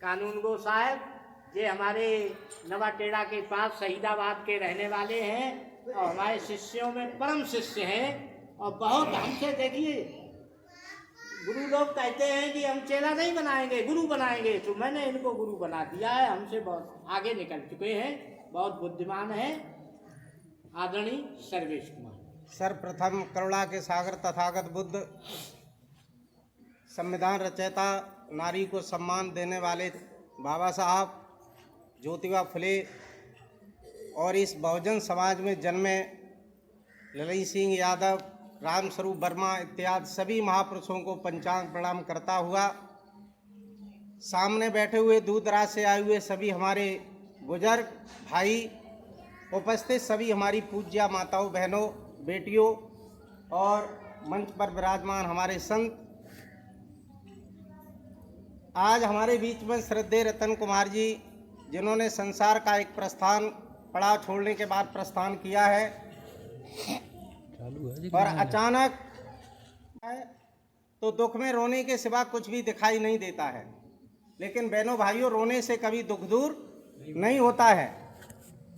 कानून गो साहब ये हमारे नवाटेड़ा के पास शहीदाबाद के रहने वाले हैं और हमारे शिष्यों में परम शिष्य हैं और बहुत हमसे देखिए गुरु लोग कहते हैं कि हम चेला नहीं बनाएंगे गुरु बनाएंगे, तो मैंने इनको गुरु बना दिया है। हमसे बहुत आगे निकल चुके हैं, बहुत बुद्धिमान हैं। आदरणीय सर्वेश कुमार। सर्वप्रथम करुणा के सागर तथागत बुद्ध, संविधान रचयिता, नारी को सम्मान देने वाले बाबा साहब ज्योतिबा फुले और इस बहुजन समाज में जन्मे ललित सिंह यादव, रामस्वरूप वर्मा इत्यादि सभी महापुरुषों को पंचांग प्रणाम करता हुआ, सामने बैठे हुए दूर दराज से आए हुए सभी हमारे बुजुर्ग भाई, उपस्थित सभी हमारी पूज्या माताओं, बहनों, बेटियों और मंच पर विराजमान हमारे संत, आज हमारे बीच में श्रद्धेय रतन कुमार जी, जिन्होंने संसार का एक प्रस्थान पड़ाव छोड़ने के बाद प्रस्थान किया है और अचानक तो दुख में रोने के सिवा कुछ भी दिखाई नहीं देता है। लेकिन बहनों भाइयों, रोने से कभी दुख दूर नहीं होता है।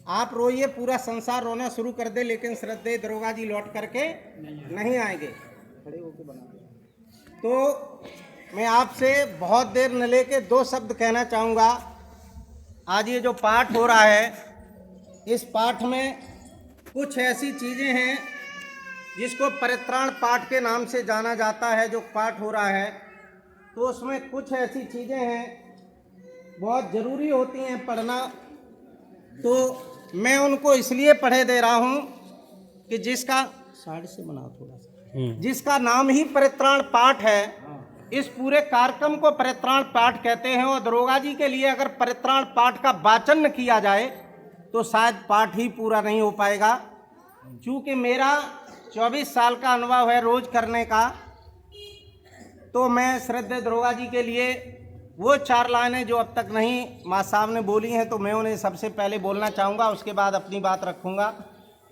आप रोइए, पूरा संसार रोना शुरू कर दे, लेकिन श्रद्धेय दरोगा जी लौट करके नहीं आएंगे। खड़े होके बना। तो मैं आपसे बहुत देर न लेके दो शब्द कहना चाहूँगा। आज ये जो पाठ हो रहा है, इस पाठ में कुछ ऐसी चीज़ें हैं जिसको परित्राण पाठ के नाम से जाना जाता है। जो पाठ हो रहा है तो उसमें कुछ ऐसी चीज़ें हैं बहुत ज़रूरी होती हैं पढ़ना, तो मैं उनको इसलिए पढ़े दे रहा हूँ कि जिसका साइड से बना थोड़ा सा, जिसका नाम ही परित्राण पाठ है। इस पूरे कार्यक्रम को परित्राण पाठ कहते हैं और दरोगा जी के लिए अगर परित्राण पाठ का वाचन न किया जाए तो शायद पाठ ही पूरा नहीं हो पाएगा। चूँकि मेरा 24 साल का अनुभव है रोज करने का, तो मैं श्रद्धेय दरोगा जी के लिए वो 4 लाइनें जो अब तक नहीं माँ साहब ने बोली हैं, तो मैं उन्हें सबसे पहले बोलना चाहूँगा, उसके बाद अपनी बात रखूँगा।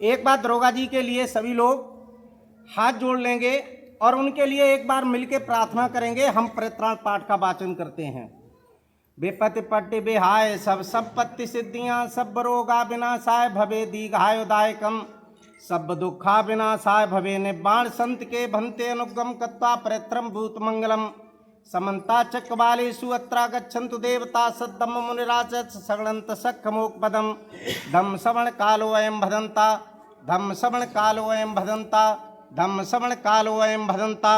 एक बात दरोगा जी के लिए सभी लोग हाथ जोड़ लेंगे और उनके लिए एक बार मिलकर प्रार्थना करेंगे। हम परित्राण पाठ का वाचन करते हैं। बेपति पट्टि बेहाय सब संपत्ति सिद्धियाँ, सब रोगा विनाशाय भवे दीर्घायुदायकम, सब दुखा विनाशाय भवे निब्बाण, संत के भंते अनुगम कत्वा परित्रम भूत मंगलम, समन्ता चक्रवालेषु अत्रा गच्छन्तु देवता सद्दम मुनिराज सगणंत सखमोक पदम, धम श्रवण कालो अयम भदंता, धम श्रवण कालो अयम भदंता, धम श्रवण कालो अयम भदंता।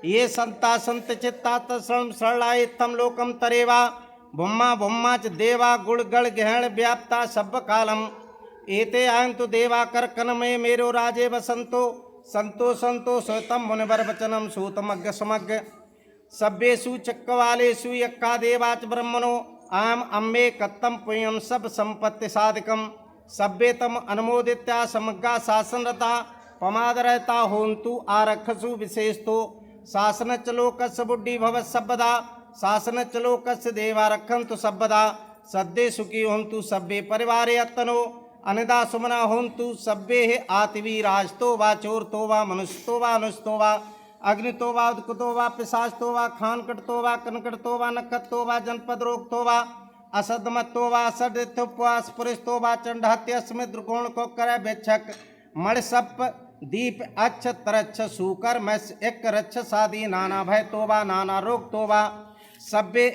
ये संता संत चित्ता तम शरणाय तम लोकम तरेवा, भुम्मा भुम्मा च देवा गुण गण गहण व्याप्ता सब कालम, एते आयन्तु देवा करकनमय मेरो राजे वसंतो, संतो संतो स्वतम मुनिवर वचनम सूतमग्ग समग्ग, सभ्येषु चक्रवालेषु यक्का देवाच ब्रह्मणो, आम अम्बे कत्तम पुण्यम सब संपत्ति साधकम, सभ्यतम अनुमोदित्या समग्गा शासनरता, पमादरता होन्तु आरक्षसु विशेषतो, शासन चलो कस्य बुद्धि भव सबदा, शासन चलो कस्य देवा रक्षन्तु सबदा, सद्दे सुखी होन्तु सभ्ये परिवारे अत्तनो, अनिदा सुमना होन्तु सभ्ये आतिवीराजतो वा चोरतो वा मनुष्यतो वा अनुष्तो वा, अग्नितो वा उदकुतो वा पिशाचतो वा खानकटतो वा कनकटतो वा नखत्तो वा जनपद रोगतो वा, असदमत्तो वा सदृत्योपवास पुरुषतो वा चंडहत्य स्मृद्रकोण को करे बेक्षक, मणसप दीप अच्छ तरच्छ सूकर मत्स्य एक रच्छ सादी, नाना भय तो वा नाना रोग तो वा, सभ्य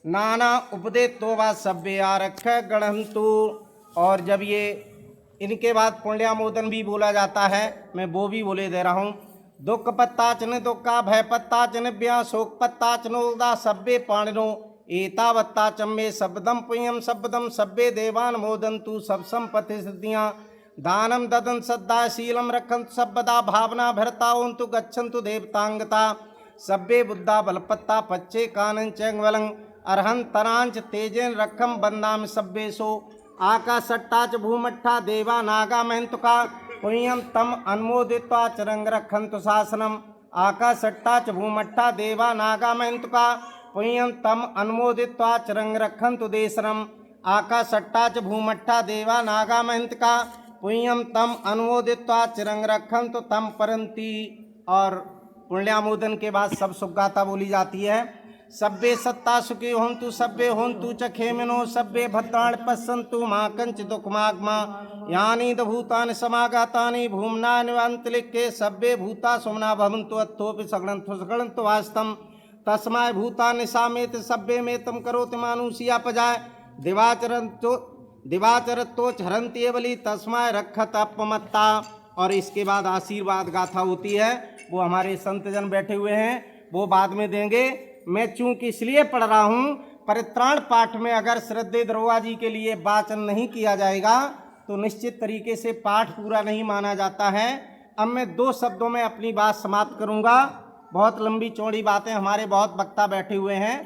नाना उपदे तो वा सभ्य आरक्ष गणहंतु। और जब ये इनके बाद पुण्यामोदन भी बोला जाता है, मैं वो भी बोले दे रहा हूँ। दुख पत्ता चन दुखा, भय पत्ता चन ब्या, शोक पत्ता चनोदा सभ्य पाणिनो, एतावत्ता चम्बे शब्दम पुण्यम शब्दम सभ्य देवान मोदंतु, सब संपत्ति सिद्धियाँ, दानम ददन सद्दा शीलम रखंतु सबदा, भावना भरता ओंतु गच्छन्तु देवतांगता, सभ्य बुद्धा बलपत्ता पच्चे कानन चंगवलं, अर्हं तरांच तेजेन रखम बंदाम सभ्येशो, आकाशट्टाच भूमट्ठा देवा नागा महंतुका, पुण्यम तम अनुमोदित्वा चरंग रखंतु शासनम, आकाशट्टाच भूमट्ठा देवा नागा महंतुका, पुण्यम तम अनुमोदित्वा चरंग रखंतु देशनम, आकाशट्टाच भूमट्ठा देवा नागा महंतका, पुण्यम तम अनुमोदित्वा चिरंग रखंतु तम परंती। और पुण्यामोदन के बाद सब सुगाता बोली जाती है। सब्बे सत्ता सुखी होन्तु सब्बे होन्तु च खेमिनो सब्बे भद्राणि पश्यन्तु मा कंचित् दुःखमागमा यानि भूतानि समागतानि भूम्ना निवान्तरिक्षे सब्बे भूता सुमना भवन्तु अथोपि सगणन्तु वास्तवम् तस्माय भूतानि सामेत सब्बे मेतम करोति मानुषिया पजाय दिवाचरत्तो हरन्ति बलि तस्माय रक्षत अपमत्ता। और इसके बाद आशीर्वाद गाथा होती है, वो हमारे संतजन बैठे हुए हैं, वो बाद में देंगे। मैं चूंकि इसलिए पढ़ रहा हूँ, परित्राण पाठ में अगर श्रद्धेय दरोगा जी के लिए वाचन नहीं किया जाएगा तो निश्चित तरीके से पाठ पूरा नहीं माना जाता है। अब मैं 2 शब्दों में अपनी बात समाप्त करूँगा। बहुत लंबी चौड़ी बातें, हमारे बहुत वक्ता बैठे हुए हैं।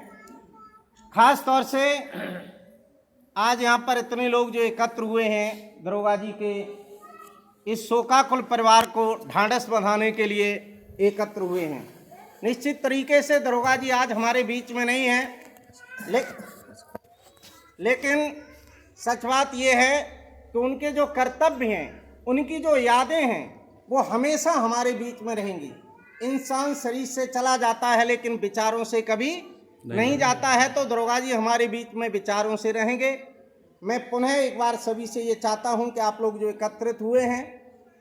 खास तौर से आज यहाँ पर इतने लोग जो एकत्र हुए हैं दरोगा जी के इस शोकाकुल परिवार को ढांढस बंधाने के लिए एकत्र हुए हैं। निश्चित तरीके से दरोगा जी आज हमारे बीच में नहीं हैं, लेकिन सच बात यह है कि उनके जो कर्तव्य हैं, उनकी जो यादें हैं, वो हमेशा हमारे बीच में रहेंगी। इंसान शरीर से चला जाता है लेकिन विचारों से कभी नहीं जाता है, तो दरोगा जी हमारे बीच में विचारों से रहेंगे। मैं पुनः एक बार सभी से ये चाहता हूँ कि आप लोग जो एकत्रित हुए हैं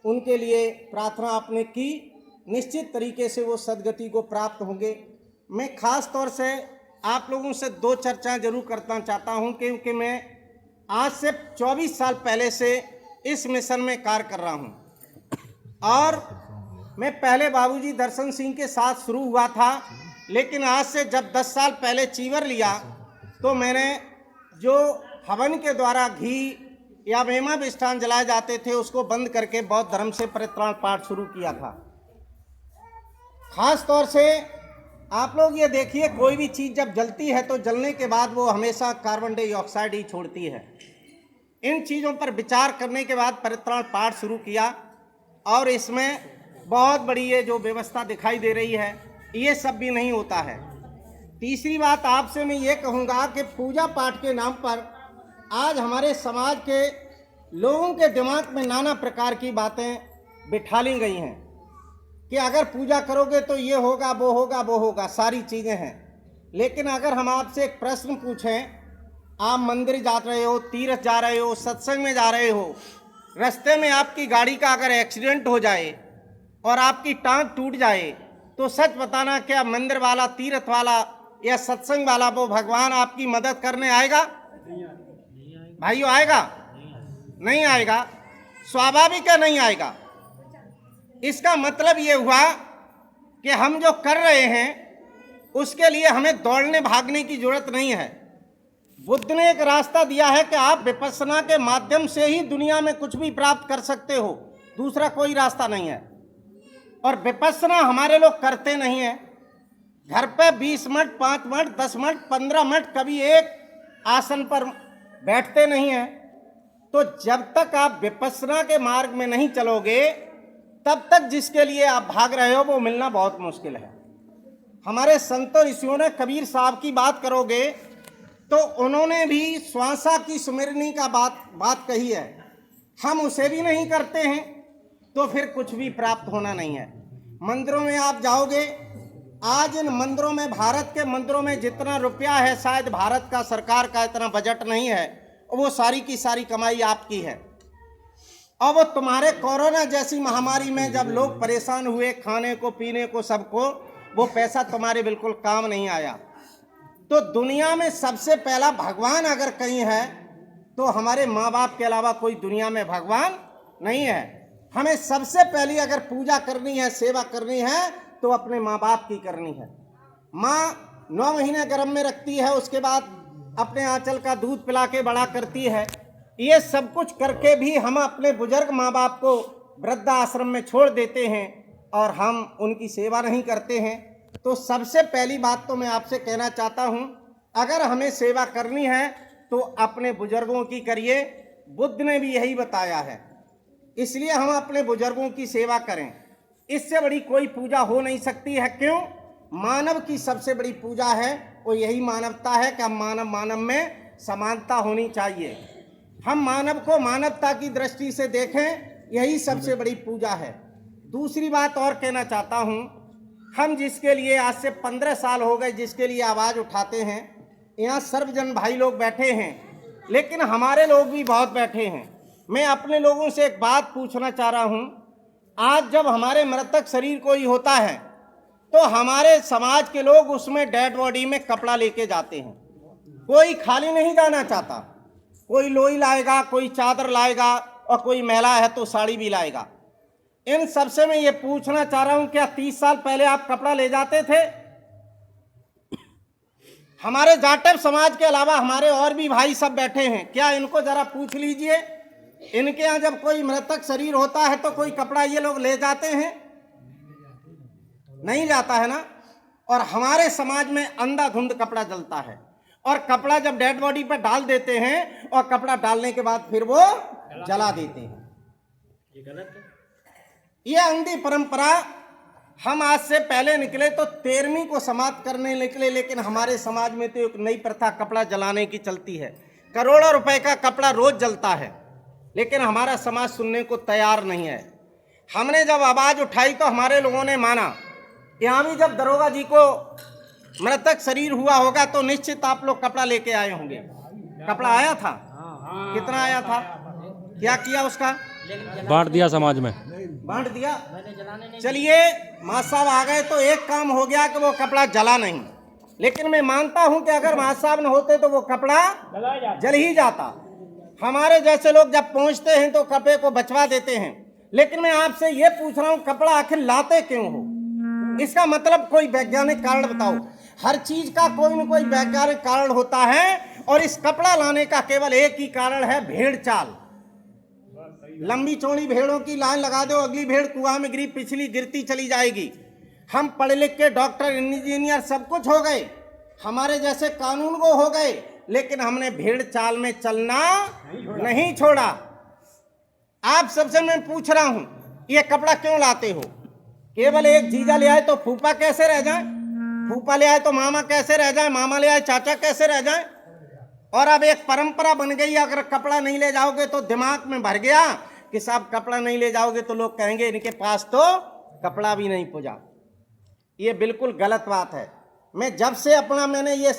उनके लिए प्रार्थना आपने की, निश्चित तरीके से वो सदगति को प्राप्त होंगे। मैं खास तौर से आप लोगों से 2 चर्चाएं जरूर करना चाहता हूँ, क्योंकि मैं आज से 24 साल पहले से इस मिशन में कार्य कर रहा हूँ। और मैं पहले बाबूजी दर्शन सिंह के साथ शुरू हुआ था, लेकिन आज से जब 10 साल पहले चीवर लिया तो मैंने जो हवन के द्वारा घी या मेमा मिष्ठान जलाए जाते थे उसको बंद करके बौद्ध धर्म से परित्राण पाठ शुरू किया था। खास तौर से आप लोग ये देखिए, कोई भी चीज़ जब जलती है तो जलने के बाद वो हमेशा कार्बन डाइऑक्साइड ही छोड़ती है। इन चीज़ों पर विचार करने के बाद परित्राण पाठ शुरू किया, और इसमें बहुत बड़ी ये जो व्यवस्था दिखाई दे रही है, ये सब भी नहीं होता है। तीसरी बात आपसे मैं ये कहूँगा कि पूजा पाठ के नाम पर आज हमारे समाज के लोगों के दिमाग में नाना प्रकार की बातें बिठा ली गई हैं कि अगर पूजा करोगे तो ये होगा, वो होगा, वो होगा, सारी चीज़ें हैं। लेकिन अगर हम आपसे एक प्रश्न पूछें, आप मंदिर जा रहे हो, तीर्थ जा रहे हो, सत्संग में जा रहे हो, रास्ते में आपकी गाड़ी का अगर एक्सीडेंट हो जाए और आपकी टांग टूट जाए, तो सच बताना क्या मंदिर वाला, तीर्थ वाला या सत्संग वाला वो भगवान आपकी मदद करने आएगा? भाइयों, आएगा? नहीं आएगा। स्वाभाविक है, नहीं आएगा। इसका मतलब ये हुआ कि हम जो कर रहे हैं उसके लिए हमें दौड़ने भागने की जरूरत नहीं है। बुद्ध ने एक रास्ता दिया है कि आप विपश्यना के माध्यम से ही दुनिया में कुछ भी प्राप्त कर सकते हो, दूसरा कोई रास्ता नहीं है। और विपश्यना हमारे लोग करते नहीं हैं। घर पे 20 मिनट, 5 मिनट, 10 मिनट, 15 मिनट कभी एक आसन पर बैठते नहीं हैं। तो जब तक आप विपश्यना के मार्ग में नहीं चलोगे, तब तक जिसके लिए आप भाग रहे हो वो मिलना बहुत मुश्किल है। हमारे संतों ऋषियों ने, कबीर साहब की बात करोगे तो उन्होंने भी श्वासा की सुमिरनी का बात कही है। हम उसे भी नहीं करते हैं तो फिर कुछ भी प्राप्त होना नहीं है। मंदिरों में आप जाओगे, आज इन मंदिरों में, भारत के मंदिरों में जितना रुपया है, शायद भारत का सरकार का इतना बजट नहीं है, वो सारी की सारी कमाई आपकी है। और वो तुम्हारे कोरोना जैसी महामारी में जब लोग परेशान हुए, खाने को, पीने को, सबको, वो पैसा तुम्हारे बिल्कुल काम नहीं आया। तो दुनिया में सबसे पहला भगवान अगर कहीं है तो हमारे माँ बाप के अलावा कोई दुनिया में भगवान नहीं है। हमें सबसे पहली अगर पूजा करनी है, सेवा करनी है, तो अपने माँ बाप की करनी है। माँ 9 महीने गर्भ में रखती है, उसके बाद अपने आंचल का दूध पिला के बड़ा करती है। ये सब कुछ करके भी हम अपने बुजुर्ग माँ बाप को वृद्धाश्रम में छोड़ देते हैं और हम उनकी सेवा नहीं करते हैं। तो सबसे पहली बात तो मैं आपसे कहना चाहता हूँ, अगर हमें सेवा करनी है तो अपने बुजुर्गों की करिए। बुद्ध ने भी यही बताया है, इसलिए हम अपने बुजुर्गों की सेवा करें। इससे बड़ी कोई पूजा हो नहीं सकती है। क्यों? मानव की सबसे बड़ी पूजा है वो यही मानवता है कि हम मानव में समानता होनी चाहिए। हम मानव को मानवता की दृष्टि से देखें, यही सबसे बड़ी पूजा है। दूसरी बात और कहना चाहता हूँ, हम जिसके लिए आज से 15 साल हो गए जिसके लिए आवाज़ उठाते हैं, यहाँ सर्वजन भाई लोग बैठे हैं, लेकिन हमारे लोग भी बहुत बैठे हैं। मैं अपने लोगों से एक बात पूछना चाह रहा हूँ। आज जब हमारे मृतक शरीर कोई होता है तो हमारे समाज के लोग उसमें डेड बॉडी में कपड़ा लेके जाते हैं। कोई खाली नहीं जाना चाहता, कोई लोई लाएगा, कोई चादर लाएगा और कोई महिला है तो साड़ी भी लाएगा। इन सबसे मैं ये पूछना चाह रहा हूं, क्या 30 साल पहले आप कपड़ा ले जाते थे? हमारे जाटव समाज के अलावा हमारे और भी भाई सब बैठे हैं, क्या इनको जरा पूछ लीजिए, इनके यहाँ जब कोई मृतक शरीर होता है तो कोई कपड़ा ये लोग ले जाते हैं? नहीं जाता है ना। और हमारे समाज में अंधाधुंध कपड़ा जलता है, और कपड़ा जब डेड बॉडी पर डाल देते हैं और कपड़ा डालने के बाद फिर वो जला देते हैं। ये गलत है। ये अंधी परंपरा हम आज से पहले निकले तो 13वीं को समाप्त करने निकले, लेकिन हमारे समाज में तो एक नई प्रथा कपड़ा जलाने की चलती है। करोड़ों रुपए का कपड़ा रोज जलता है, लेकिन हमारा समाज सुनने को तैयार नहीं है। हमने जब आवाज उठाई तो हमारे लोगों ने माना। यहाँ भी जब दरोगा जी को मृतक शरीर हुआ होगा तो निश्चित आप लोग कपड़ा लेके आए होंगे। कपड़ा आया था? कितना आया था? क्या किया उसका? बांट दिया समाज में, बांट दिया। चलिए माँ साहब आ गए तो एक काम हो गया कि वो कपड़ा जला नहीं, लेकिन मैं मानता हूं कि अगर माँ साहब न होते तो वो कपड़ा जल ही जाता। हमारे जैसे लोग जब पहुंचते हैं तो कपड़े को बचवा देते हैं, लेकिन मैं आपसे ये पूछ रहा हूं कपड़ा आखिर लाते क्यों हो? इसका मतलब कोई वैज्ञानिक कारण बताओ। हर चीज का कोई न कोई वैज्ञानिक कारण होता है, और इस कपड़ा लाने का केवल एक ही कारण है, भेड़ चाल। लंबी चौड़ी भेड़ों की लाइन लगा दो, अगली भेड़ कुआं में गिरी, पिछली गिरती चली जाएगी। हम पढ़े लिख के डॉक्टर इंजीनियर सब कुछ हो गए, हमारे जैसे कानून को हो गए, लेकिन हमने भेड़ चाल में चलना नहीं छोड़ा। आप सबसे मैं पूछ रहा हूं, ये कपड़ा क्यों लाते हो? केवल एक जीजा ले आए तो फूफा कैसे रह जाए, फूफा ले आए तो मामा कैसे रह जाए, मामा ले आए चाचा कैसे रह जाए? और अब एक परंपरा बन गई, अगर कपड़ा नहीं ले जाओगे तो दिमाग में भर गया कि साहब कपड़ा नहीं ले जाओगे तो लोग कहेंगे इनके पास तो कपड़ा भी नहीं पूजा। ये बिल्कुल गलत बात है। मैं जब से मैंने ये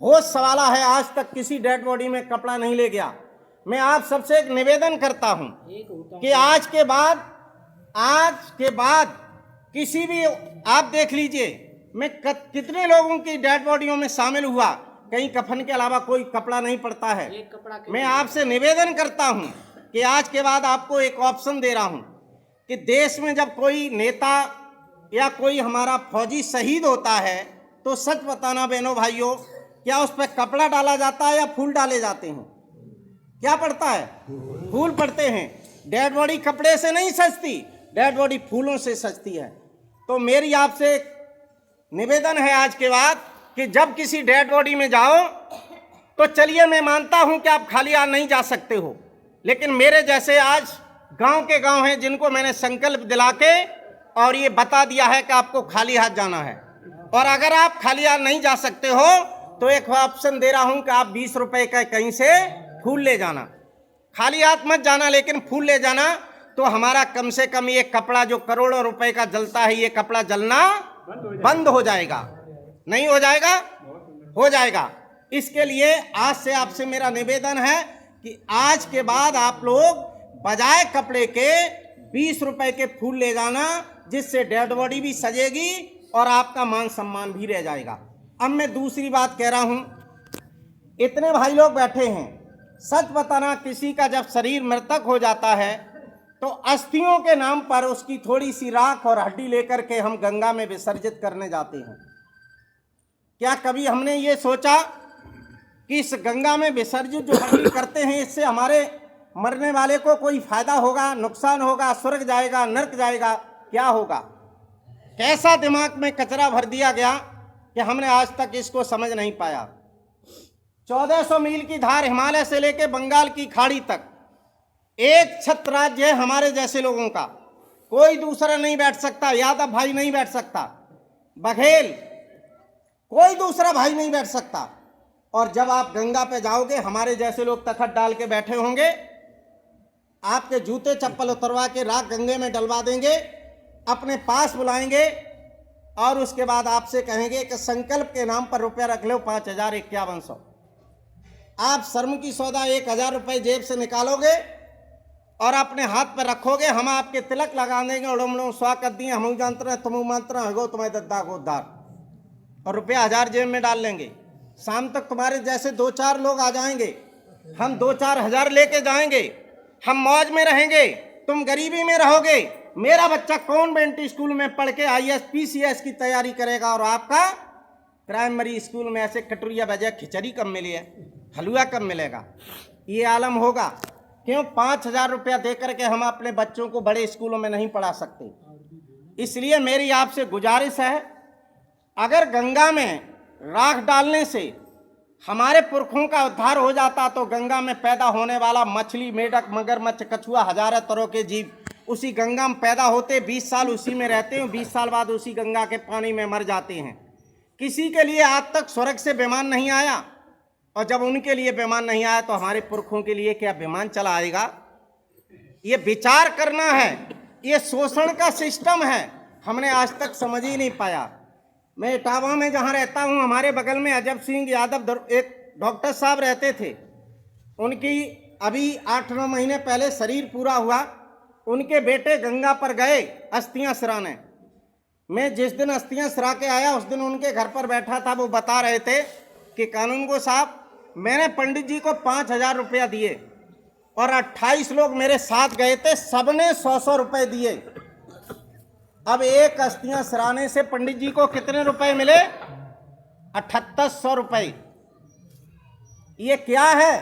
होश संभाला है, आज तक किसी डेड बॉडी में कपड़ा नहीं ले गया। मैं आप सबसे एक निवेदन करता हूं कि आज के बाद किसी भी, आप देख लीजिए मैं कितने लोगों की डेड बॉडियों में शामिल हुआ, कहीं कफन के अलावा कोई कपड़ा नहीं पड़ता है। मैं आपसे निवेदन करता हूं कि आज के बाद आपको एक ऑप्शन दे रहा हूं कि देश में जब कोई नेता या कोई हमारा फौजी शहीद होता है तो सच बताना बहनों भाइयों, क्या उस पर कपड़ा डाला जाता है या फूल डाले जाते हैं? क्या पड़ता है? फूल पड़ते हैं। डेड बॉडी कपड़े से नहीं सजती, डेड बॉडी फूलों से सजती है। तो मेरी आपसे निवेदन है आज के बाद कि जब किसी डेड बॉडी में जाओ तो चलिए, मैं मानता हूं कि आप खाली हाथ नहीं जा सकते हो, लेकिन मेरे जैसे आज गांव के गांव हैं जिनको मैंने संकल्प दिला के और ये बता दिया है कि आपको खाली हाथ जाना है। और अगर आप खाली हाथ नहीं जा सकते हो तो एक ऑप्शन दे रहा हूं कि आप 20 रुपए का कहीं से फूल ले जाना। खाली हाथ मत जाना, लेकिन फूल ले जाना, तो हमारा कम से कम ये कपड़ा जो करोड़ों रुपए का जलता है, ये कपड़ा जलना बंद हो जाएगा। नहीं हो जाएगा? हो जाएगा। इसके लिए आज से आपसे मेरा निवेदन है कि आज के बाद आप लोग बजाय कपड़े के 20 रुपए के फूल ले जाना, जिससे डेड बॉडी भी सजेगी और आपका मान सम्मान भी रह जाएगा। अब मैं दूसरी बात कह रहा हूं, इतने भाई लोग बैठे हैं, सच बताना, किसी का जब शरीर मृतक हो जाता है तो अस्थियों के नाम पर उसकी थोड़ी सी राख और हड्डी लेकर के हम गंगा में विसर्जित करने जाते हैं। क्या कभी हमने ये सोचा कि इस गंगा में विसर्जित जो हड्डी करते हैं इससे हमारे मरने वाले को कोई फायदा होगा, नुकसान होगा, स्वर्ग जाएगा, नरक जाएगा, क्या होगा? कैसा दिमाग में कचरा भर दिया गया कि हमने आज तक इसको समझ नहीं पाया। 1400 मील की धार हिमालय से लेकर बंगाल की खाड़ी तक एक छत्र राज्य है हमारे जैसे लोगों का, कोई दूसरा नहीं बैठ सकता। यादव भाई नहीं बैठ सकता, बघेल, कोई दूसरा भाई नहीं बैठ सकता। और जब आप गंगा पे जाओगे, हमारे जैसे लोग तखत डाल के बैठे होंगे, आपके जूते चप्पल उतरवा के राख गंगे में डलवा देंगे, अपने पास बुलाएंगे और उसके बाद आपसे कहेंगे कि संकल्प के नाम पर रुपया रख लो 5,5100। आप शर्म की सौदा 1,000 रुपये जेब से निकालोगे और अपने हाथ पर रखोगे, हम आपके तिलक लगा देंगे, उड़म स्वागत दिए, हम जानते हैं तुम मंत्र हगो तुम्हें दद्दा को उद्धार, और रुपया 1,000 जेब में डाल लेंगे। शाम तक तुम्हारे जैसे 2-4 लोग आ जाएंगे, हम 2-4 हज़ार लेके जाएंगे, हम मौज में रहेंगे, तुम गरीबी में रहोगे। मेरा बच्चा कॉन्वेंट स्कूल में पढ़ के IAS PCS की तैयारी करेगा और आपका प्राइमरी स्कूल में ऐसे कटोरिया बजाय खिचड़ी कम मिली है, हलवा कम मिलेगा। ये आलम होगा। क्यों? 5,000 रुपया दे करके हम अपने बच्चों को बड़े स्कूलों में नहीं पढ़ा सकते। इसलिए मेरी आपसे गुजारिश है, अगर गंगा में राख डालने से हमारे पुरखों का उद्धार हो जाता तो गंगा में पैदा होने वाला मछली, मेढक, मगरमच्छ, कछुआ, हजारों तरह के जीव उसी गंगा में पैदा होते, 20 साल उसी में रहते हैं, 20 साल बाद उसी गंगा के पानी में मर जाते हैं। किसी के लिए आज तक स्वर्ग से विमान नहीं आया, और जब उनके लिए विमान नहीं आया तो हमारे पुरखों के लिए क्या विमान चला आएगा? ये विचार करना है। ये शोषण का सिस्टम है, हमने आज तक समझ ही नहीं पाया। मैं इटावा में जहाँ रहता हूँ, हमारे बगल में अजब सिंह यादव एक डॉक्टर साहब रहते थे। उनकी अभी 8-9 महीने पहले शरीर पूरा हुआ। उनके बेटे गंगा पर गए अस्थियां सिराने। मैं जिस दिन अस्थियां सिरा के आया उस दिन उनके घर पर बैठा था। वो बता रहे थे कि कानूनगो साहब, मैंने पंडित जी को 5,000 रुपया दिए और 28 लोग मेरे साथ गए थे, सबने 100-100 रुपये दिए। अब एक अस्थियां सिराने से पंडित जी को कितने रुपए मिले? 7800 रुपये। ये क्या है?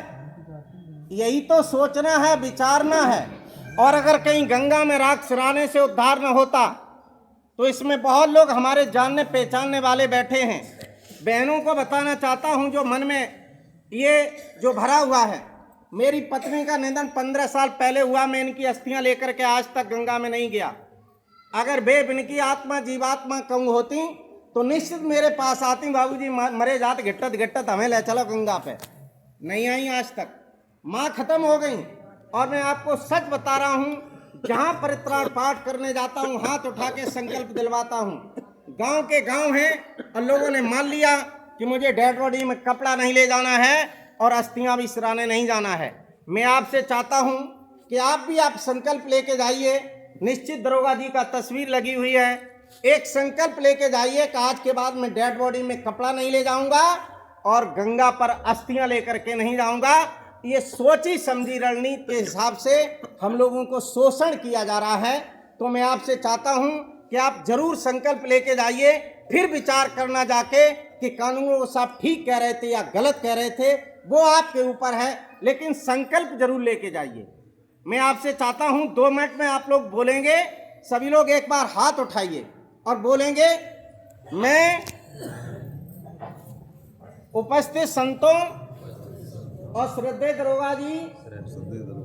यही तो सोचना है, विचारना है। और अगर कहीं गंगा में राख सिराने से उद्धार न होता तो इसमें बहुत लोग हमारे जानने पहचानने वाले बैठे हैं। बहनों को बताना चाहता हूं, जो मन में ये जो भरा हुआ है, मेरी पत्नी का निधन 15 साल पहले हुआ। मैं इनकी अस्थियां लेकर के आज तक गंगा में नहीं गया। अगर वे इनकी आत्मा जीवात्मा कहूँ होती तो निश्चित मेरे पास आती, बाबूजी मरे जात घिट्टत घिट्टत हमें ले चलो गंगा पे। नहीं आई आज तक, माँ खत्म हो गई। और मैं आपको सच बता रहा हूँ, जहाँ परित्राण पाठ करने जाता हूँ हाथ उठा के संकल्प दिलवाता हूँ। गांव के गांव हैं और लोगों ने मान लिया कि मुझे डेड बॉडी में कपड़ा नहीं ले जाना है और अस्थियां भी सिराने नहीं जाना है। मैं आपसे चाहता हूँ कि आप संकल्प लेके जाइए। निश्चित दरोगा जी का तस्वीर लगी हुई है। एक संकल्प लेके जाइए कि आज के बाद मैं डेड बॉडी में कपड़ा नहीं ले जाऊंगा और गंगा पर अस्थियां लेकर के नहीं जाऊंगा। ये सोची समझी रणनीति के हिसाब से हम लोगों को शोषण किया जा रहा है। तो मैं आपसे चाहता हूं कि आप जरूर संकल्प लेके जाइए, फिर विचार करना जाके कि कानूनगो साहब ठीक कह रहे थे या गलत कह रहे थे, वो आपके ऊपर है, लेकिन संकल्प जरूर लेके जाइए। मैं आपसे चाहता हूं 2 मिनट में आप लोग बोलेंगे। सभी लोग एक बार हाथ उठाइए और बोलेंगे, मैं उपस्थित संतों और श्रद्धेय दरोगा जी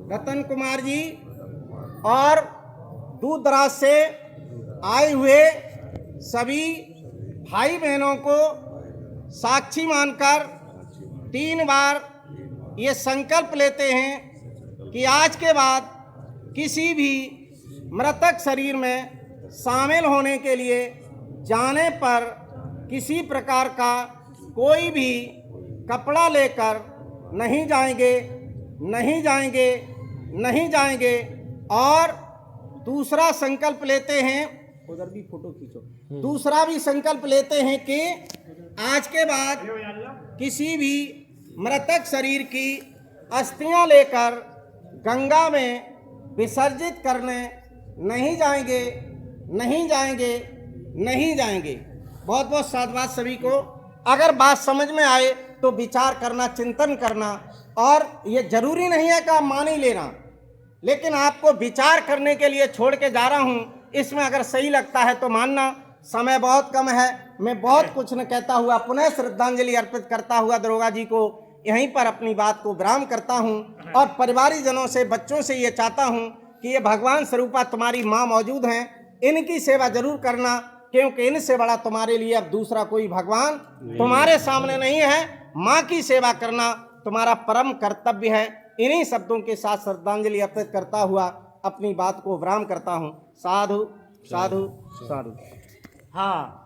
रतन कुमार जी और दूर दराज से आए हुए सभी भाई बहनों को साक्षी मानकर 3 बार ये संकल्प लेते हैं कि आज के बाद किसी भी मृतक शरीर में शामिल होने के लिए जाने पर किसी प्रकार का कोई भी कपड़ा लेकर नहीं जाएंगे, नहीं जाएंगे, नहीं जाएंगे। और दूसरा संकल्प लेते हैं, उधर भी फोटो खींचो। दूसरा भी संकल्प लेते हैं कि आज के बाद किसी भी मृतक शरीर की अस्थियां लेकर गंगा में विसर्जित करने नहीं जाएंगे, नहीं जाएंगे, नहीं जाएंगे। बहुत बहुत साधुवाद सभी को। अगर बात समझ में आए तो विचार करना, चिंतन करना, और ये जरूरी नहीं है कि आप मान ही लेना, लेकिन आपको विचार करने के लिए छोड़ के जा रहा हूँ। इसमें अगर सही लगता है तो मानना। समय बहुत कम है, मैं बहुत कुछ न कहता हुआ पुनः श्रद्धांजलि अर्पित करता हुआ दरोगा जी को यहीं पर अपनी बात को विराम करता हूँ। और परिवारी जनों से, बच्चों से ये चाहता हूँ कि ये भगवान स्वरूपा तुम्हारी माँ मौजूद हैं, इनकी सेवा जरूर करना, क्योंकि इनसे बड़ा तुम्हारे लिए अब दूसरा कोई भगवान तुम्हारे सामने नहीं है। माँ की सेवा करना तुम्हारा परम कर्तव्य है। इन्हीं शब्दों के साथ श्रद्धांजलि अर्पित करता हुआ अपनी बात को विराम करता हूँ। साधु साधु साधु। हाँ,